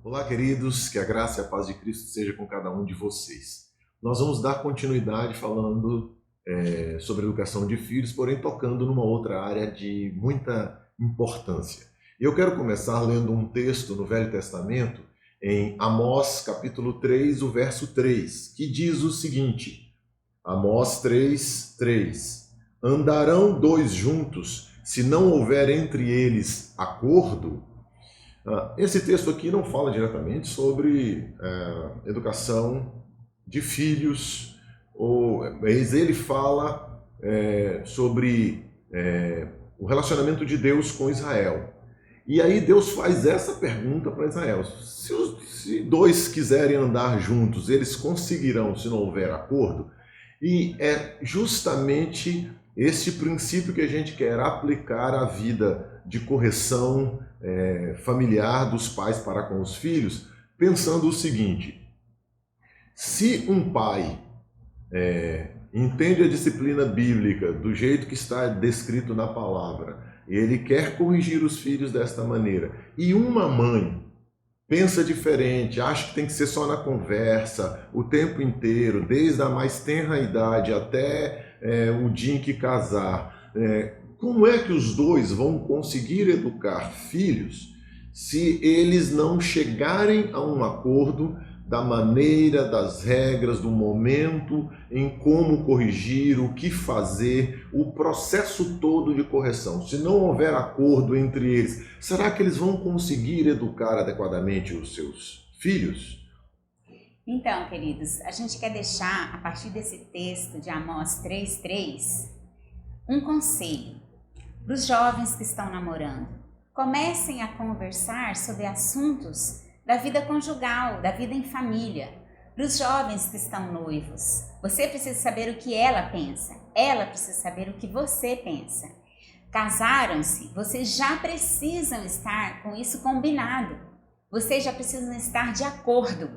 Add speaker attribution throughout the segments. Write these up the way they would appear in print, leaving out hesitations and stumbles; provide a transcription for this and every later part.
Speaker 1: Olá, queridos, que a graça e a paz de Cristo seja com cada um de vocês. Nós vamos dar continuidade falando sobre educação de filhos, porém tocando numa outra área de muita importância. Eu quero começar lendo um texto no Velho Testamento, em Amós, capítulo 3, o verso 3, que diz o seguinte: Amós 3, 3. Andarão dois juntos, se não houver entre eles acordo? Esse texto aqui não fala diretamente sobre educação de filhos, mas ele fala sobre o relacionamento de Deus com Israel. E aí Deus faz essa pergunta para Israel: se dois quiserem andar juntos, eles conseguirão se não houver acordo? E é justamente esse princípio que a gente quer aplicar à vida de correção familiar dos pais para com os filhos, pensando o seguinte: se um pai entende a disciplina bíblica do jeito que está descrito na palavra, ele quer corrigir os filhos desta maneira, e uma mãe pensa diferente, acha que tem que ser só na conversa, o tempo inteiro, desde a mais tenra idade até o dia em que casar, como é que os dois vão conseguir educar filhos se eles não chegarem a um acordo da maneira, das regras, do momento, em como corrigir, o que fazer, o processo todo de correção? Se não houver acordo entre eles, será que eles vão conseguir educar adequadamente os seus filhos?
Speaker 2: Então, queridos, a gente quer deixar, a partir desse texto de Amós 3:3, um conselho para os jovens que estão namorando. Comecem a conversar sobre assuntos da vida conjugal, da vida em família. Para os jovens que estão noivos, você precisa saber o que ela pensa, ela precisa saber o que você pensa. Casaram-se, vocês já precisam estar com isso combinado, vocês já precisam estar de acordo.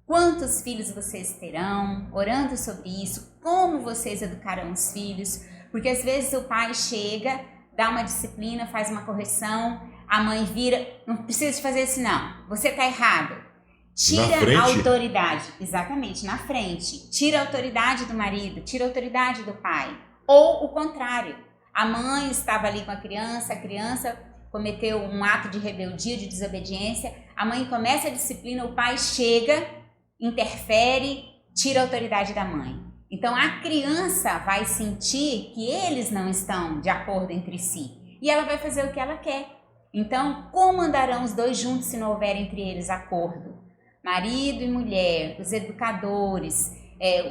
Speaker 2: Quantos filhos vocês terão, orando sobre isso, como vocês educarão os filhos, porque às vezes o pai chega, dá uma disciplina, faz uma correção, a mãe vira: não precisa de fazer isso não, você está errado. Tira a autoridade, exatamente, na frente. Tira a autoridade do marido, tira a autoridade do pai. Ou o contrário, a mãe estava ali com a criança cometeu um ato de rebeldia, de desobediência, a mãe começa a disciplina, o pai chega, interfere, tira a autoridade da mãe. Então a criança vai sentir que eles não estão de acordo entre si e ela vai fazer o que ela quer. Então, como andarão os dois juntos se não houver entre eles acordo? Marido e mulher, os educadores,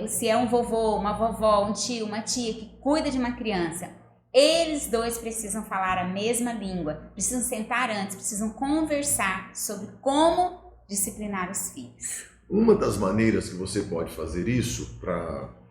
Speaker 2: se é um vovô, uma vovó, um tio, uma tia que cuida de uma criança, eles dois precisam falar a mesma língua, precisam sentar antes, precisam conversar sobre como disciplinar os filhos.
Speaker 1: Uma das maneiras que você pode fazer isso para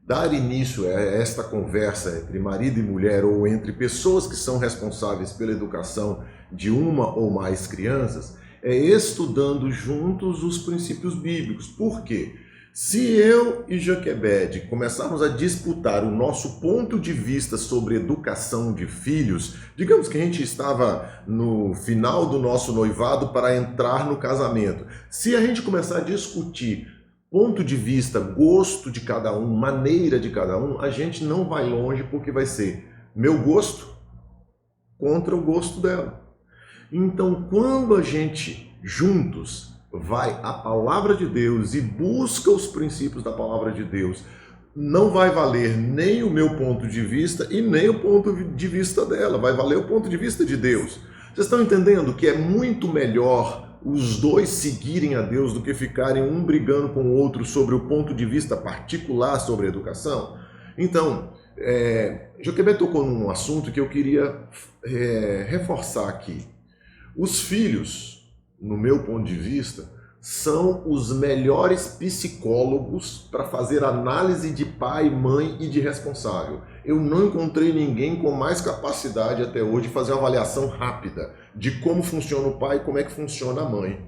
Speaker 1: dar início a esta conversa entre marido e mulher ou entre pessoas que são responsáveis pela educação de uma ou mais crianças é estudando juntos os princípios bíblicos. Por quê? Se eu e Joquebede começarmos a disputar o nosso ponto de vista sobre educação de filhos, digamos que a gente estava no final do nosso noivado para entrar no casamento, se a gente começar a discutir ponto de vista, gosto de cada um, maneira de cada um, a gente não vai longe, porque vai ser meu gosto contra o gosto dela. Então, quando a gente juntos vai à palavra de Deus e busca os princípios da palavra de Deus, não vai valer nem o meu ponto de vista e nem o ponto de vista dela, vai valer o ponto de vista de Deus. Vocês estão entendendo que é muito melhor os dois seguirem a Deus do que ficarem um brigando com o outro sobre o ponto de vista particular sobre a educação? Então, Joquebede tocou num assunto que eu queria reforçar aqui. Os filhos, no meu ponto de vista, são os melhores psicólogos para fazer análise de pai, mãe e de responsável. Eu não encontrei ninguém com mais capacidade até hoje de fazer uma avaliação rápida de como funciona o pai e como é que funciona a mãe.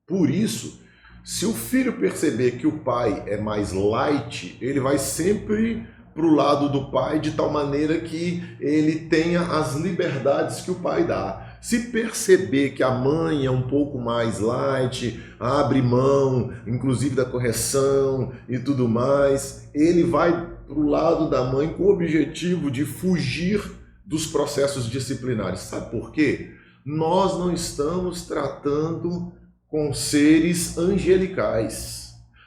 Speaker 1: Por isso, se o filho perceber que o pai é mais light, ele vai sempre para o lado do pai de tal maneira que ele tenha as liberdades que o pai dá. Se perceber que a mãe é um pouco mais light, abre mão, inclusive da correção e tudo mais, ele vai para o lado da mãe com o objetivo de fugir dos processos disciplinares. Sabe por quê? Nós não estamos tratando com seres angelicais.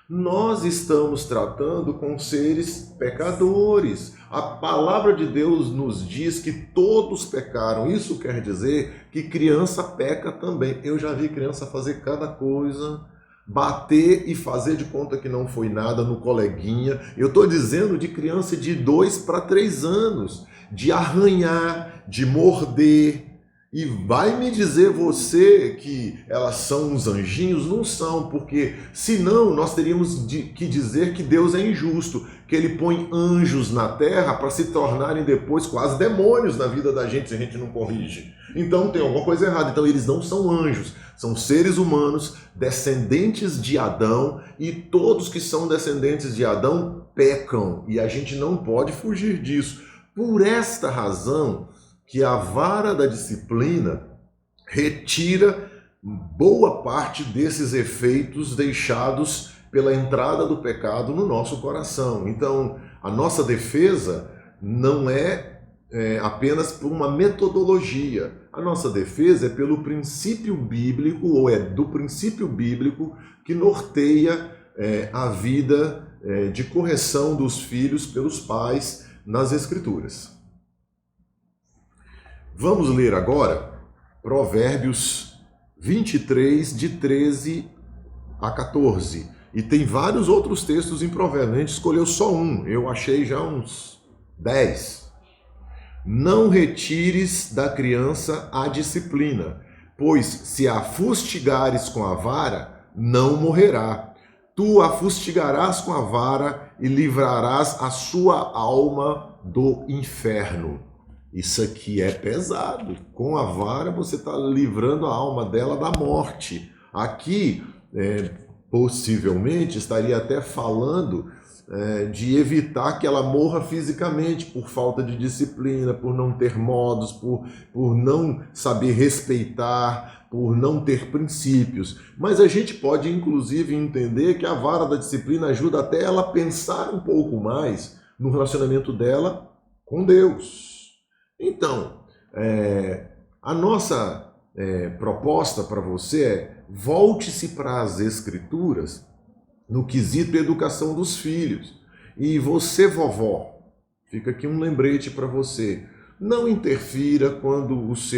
Speaker 1: Nós estamos tratando com seres pecadores. A palavra de Deus nos diz que todos pecaram. Isso quer dizer que criança peca também. Eu já vi criança fazer cada coisa, bater e fazer de conta que não foi nada no coleguinha. Eu estou dizendo de criança de 2 para 3 anos, de arranhar, de morder. E vai me dizer você que elas são uns anjinhos? Não são, porque senão nós teríamos que dizer que Deus é injusto, que ele põe anjos na terra para se tornarem depois quase demônios na vida da gente se a gente não corrige. Então tem alguma coisa errada. Então eles não são anjos, são seres humanos, descendentes de Adão, e todos que são descendentes de Adão pecam, e a gente não pode fugir disso. Por esta razão que a vara da disciplina retira boa parte desses efeitos deixados pela entrada do pecado no nosso coração. Então, a nossa defesa não é apenas por uma metodologia. A nossa defesa é pelo princípio bíblico, ou é do princípio bíblico que norteia a vida de correção dos filhos pelos pais nas Escrituras. Vamos ler agora Provérbios 23, de 13 a 14. E tem vários outros textos em Provérbios, a gente escolheu só um, eu achei já uns 10. Não retires da criança a disciplina, pois se a fustigares com a vara, não morrerá. Tu a fustigarás com a vara e livrarás a sua alma do inferno. Isso aqui é pesado. Com a vara você está livrando a alma dela da morte. Aqui, possivelmente, estaria até falando de evitar que ela morra fisicamente por falta de disciplina, por não ter modos, por não saber respeitar, por não ter princípios. Mas a gente pode, inclusive, entender que a vara da disciplina ajuda até ela a pensar um pouco mais no relacionamento dela com Deus. Então, a nossa proposta para você é: volte-se para as Escrituras no quesito educação dos filhos. E você, vovó, fica aqui um lembrete para você: não interfira quando os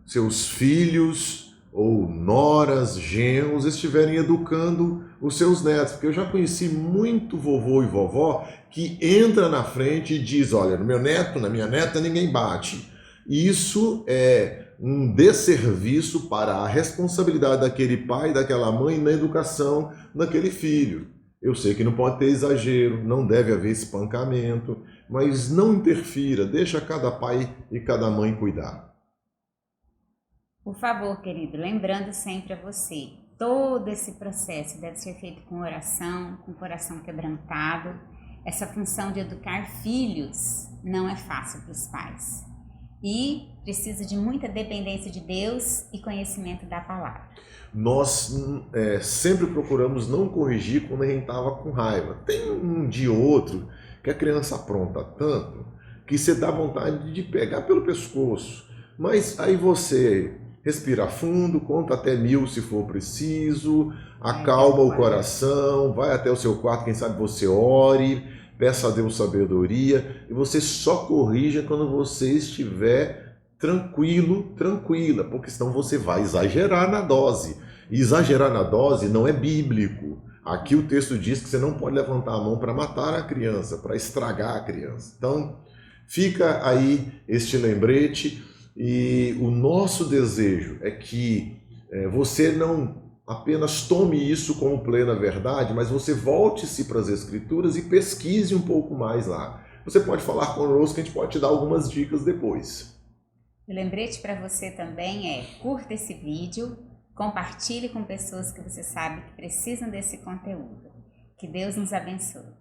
Speaker 1: seus filhos ou noras, genros estiverem educando os seus netos, porque eu já conheci muito vovô e vovó que entra na frente e diz: olha, no meu neto, na minha neta, ninguém bate. Isso é um desserviço para a responsabilidade daquele pai, daquela mãe na educação daquele filho. Eu sei que não pode ter exagero, não deve haver espancamento, mas não interfira, deixa cada pai e cada mãe cuidar.
Speaker 2: Por favor, querido, lembrando sempre a você, todo esse processo deve ser feito com oração, com coração quebrantado. Essa função de educar filhos não é fácil para os pais. E precisa de muita dependência de Deus e conhecimento da palavra.
Speaker 1: Nós sempre procuramos não corrigir quando a gente estava com raiva. Tem um dia ou outro que a criança apronta tanto que você dá vontade de pegar pelo pescoço. Mas aí você respira fundo, conta até 1000 se for preciso, acalma o coração, vai até o seu quarto, quem sabe você ore, peça a Deus sabedoria, e você só corrija quando você estiver tranquilo, tranquila, porque senão você vai exagerar na dose. E exagerar na dose não é bíblico. Aqui o texto diz que você não pode levantar a mão para matar a criança, para estragar a criança. Então, fica aí este lembrete. E o nosso desejo é que você não apenas tome isso como plena verdade, mas você volte-se para as Escrituras e pesquise um pouco mais lá. Você pode falar conosco, que a gente pode te dar algumas dicas depois.
Speaker 2: O lembrete para você também é: curta esse vídeo, compartilhe com pessoas que você sabe que precisam desse conteúdo. Que Deus nos abençoe.